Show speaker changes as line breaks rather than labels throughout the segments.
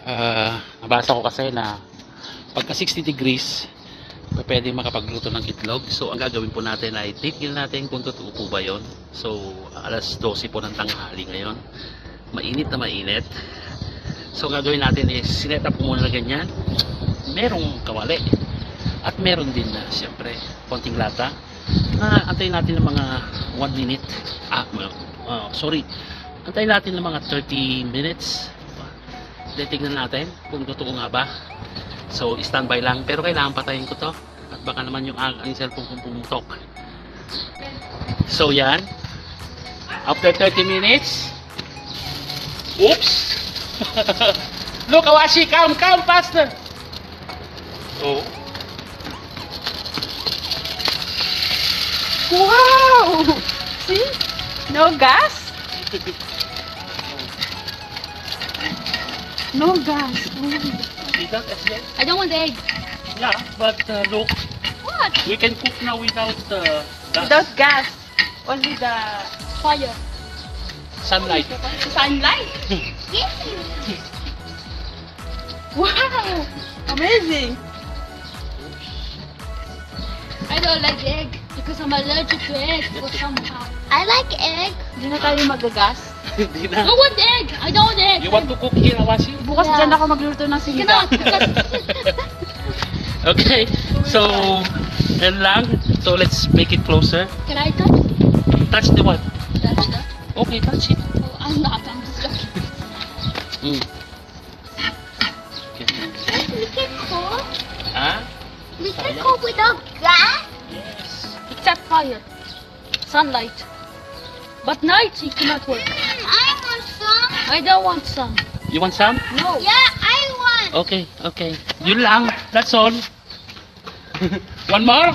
Nabasa ko kasi na pagka 60 degrees pwede makapagluto ng itlog. So ang gagawin po natin ay tignan natin kung totoo po ba yun. So alas 12 po ng tanghali ngayon, mainit na mainit. So gagawin natin is sinet up po muna na ganyan, merong kawali at meron din na siyempre konting lata. Antayin natin ng mga 1 minute, antayin natin ng mga 30 minutes. Tignan natin kung totoo nga ba. So standby lang, pero kailangan patayin ko to at baka naman yung cellphone kong pumutok. So yan, after 30 minutes, oops. Look, Awashi, come faster. Oh,
wow! See? No gas? No gas.
I don't want egg.
Yeah, but look,
What?
we can cook now without gas.
Without gas. Only the
Fire.
Sunlight.
sunlight. Wow! Amazing!
I don't like egg because I'm allergic to egg or somehow.
I like egg.
Hindi na tayo magagas.
Hindi
I
na.
want egg. I don't want egg.
You want to cook here, Awashi?
Bukas
Yeah.
dyan ako magluto ng
Cannot
sinigang.
because
Okay, so and lang. So let's make it closer.
can I touch?
Touch the what?
Touch that?
Okay, touch it.
Oh, I'm not. I'm just joking.
Okay.
We can cook.
Ah?
We can cook without gas.
Yes.
Except fire, sunlight. But night it cannot work.
I want some.
I don't want some.
You want some?
No.
Yeah, I want.
Okay, okay. Yun lang. That's all. One more?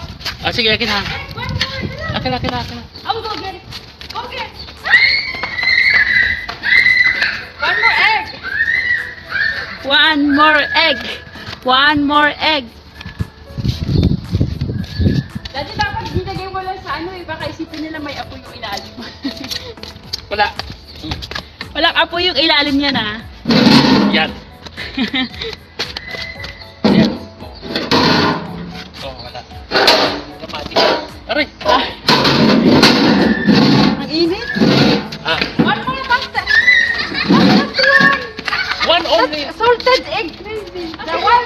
Sige, akin ha. Akin.
I will go get it. Go get it.
One more egg! One more egg! One more egg! Dati dapat ginagay mo lang sa ano eh, baka isipin nila may apoy yung ilalim.
Wala.
Walang apoy yung ilalim niya na.
Yan. Yan. Oh, wala. Dramatic. Aray.
Ang init.
Ah.
One more pasta! That's one!
One only.
Salted egg crazy! The one!